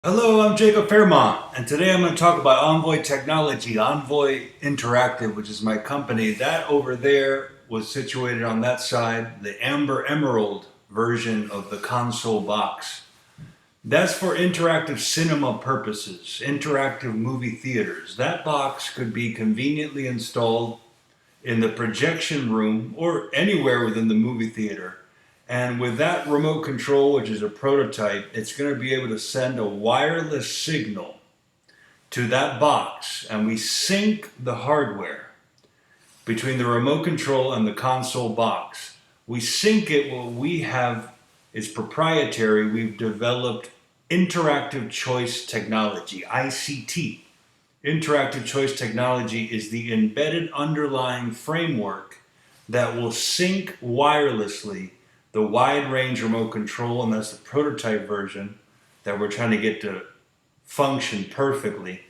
Hello, I'm Jacob Fairmont, and today I'm going to talk about Onvoi technology, Onvoi Interactive, which is my company. That over there was situated on that side, the Amber Emerald version of the console box. That's for interactive cinema purposes, interactive movie theaters. That box could be conveniently installed in the projection room or anywhere within the movie theater. And with that remote control, which is a prototype, it's going to be able to send a wireless signal to that box. And we sync the hardware between the remote control and the console box. We sync it. What we have is proprietary. We've developed interactive choice technology, ICT. Interactive choice technology is the embedded underlying framework that will sync wirelessly the wide range remote control, and that's the prototype version that we're trying to get to function perfectly.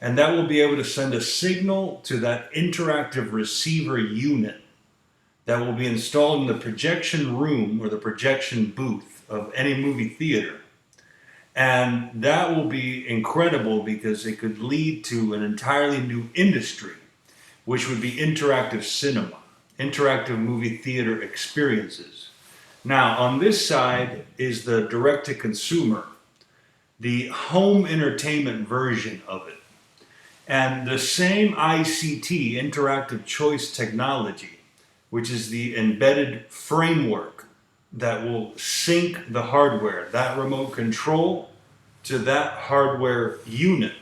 And that will be able to send a signal to that interactive receiver unit that will be installed in the projection room or the projection booth of any movie theater. And that will be incredible because it could lead to an entirely new industry, which would be interactive cinema, interactive movie theater experiences. Now, on this side is the direct to consumer, the home entertainment version of it. And the same ICT, interactive choice technology, which is the embedded framework that will sync the hardware, that remote control to that hardware unit.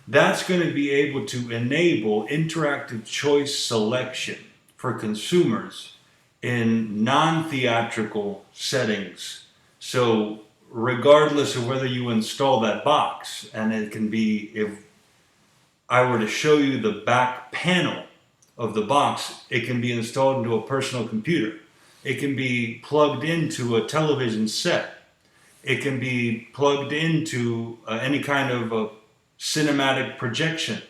That's going to be able to enable interactive choice selection for consumers in non-theatrical settings. So regardless of whether you install that box, and it can be, if I were to show you the back panel of the box, it can be installed into a personal computer. It can be plugged into a television set. It can be plugged into any kind of cinematic projection.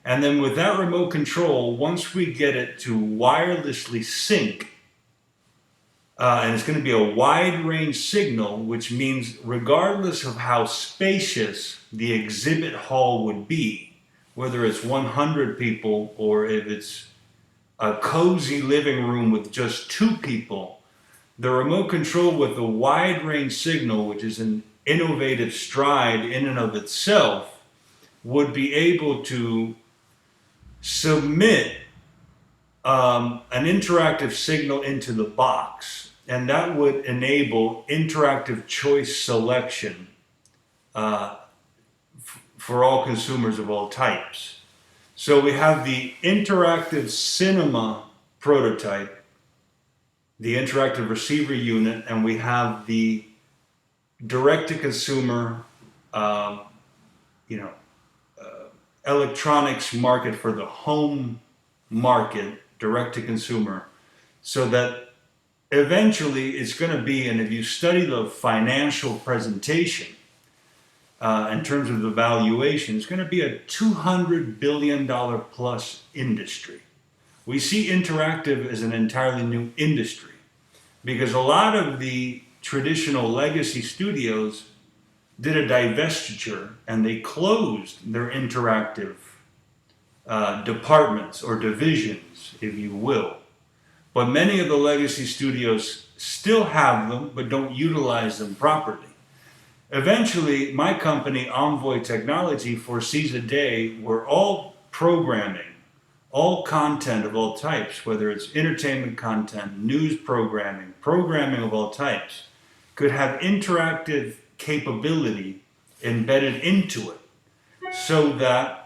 And then with that remote control, once we get it to wirelessly sync, and it's going to be a wide range signal, which means regardless of how spacious the exhibit hall would be, whether it's 100 people or if it's a cozy living room with just 2 people, the remote control with the wide range signal, which is an innovative stride in and of itself, would be able to submit an interactive signal into the box, and that would enable interactive choice selection for all consumers of all types. So we have the interactive cinema prototype, the interactive receiver unit, and we have the direct-to-consumer, electronics market for the home market, direct-to-consumer, so that eventually it's going to be, and if you study the financial presentation in terms of the valuation, it's going to be a $200 billion plus industry. We see interactive as an entirely new industry because a lot of the traditional legacy studios did a divestiture and they closed their interactive departments or divisions, if you will. But many of the legacy studios still have them but don't utilize them properly. Eventually, my company, Onvoi Technology, foresees a day where all programming, all content of all types, whether it's entertainment content, news programming, programming of all types, could have interactive capability embedded into it so that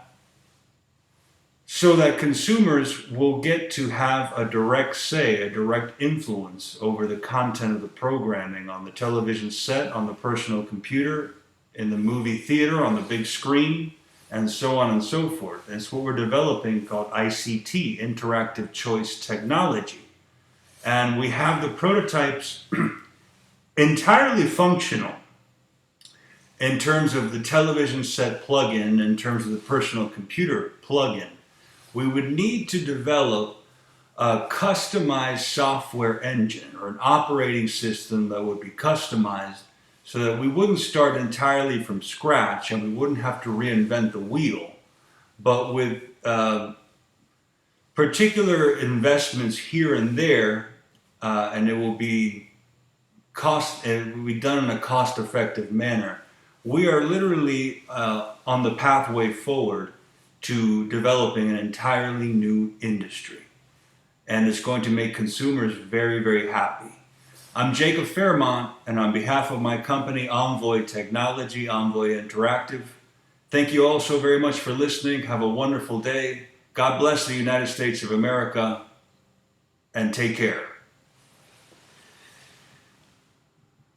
consumers will get to have a direct say, a direct influence over the content of the programming on the television set, on the personal computer, in the movie theater, on the big screen, and so on and so forth. It's what we're developing called ICT, Interactive Choice Technology. And we have the prototypes entirely functional in terms of the television set plug-in, in terms of the personal computer plug-in. We would need to develop a customized software engine or an operating system that would be customized so that we wouldn't start entirely from scratch and we wouldn't have to reinvent the wheel, but with particular investments here and there, and it will be it will be done in a cost-effective manner. We are literally on the pathway forward to developing an entirely new industry, and it's going to make consumers very, very happy. I'm Jacob Fairmont, and on behalf of my company, Onvoi Technology, Onvoi Interactive, thank you all so very much for listening. Have a wonderful day. God bless the United States of America, and take care.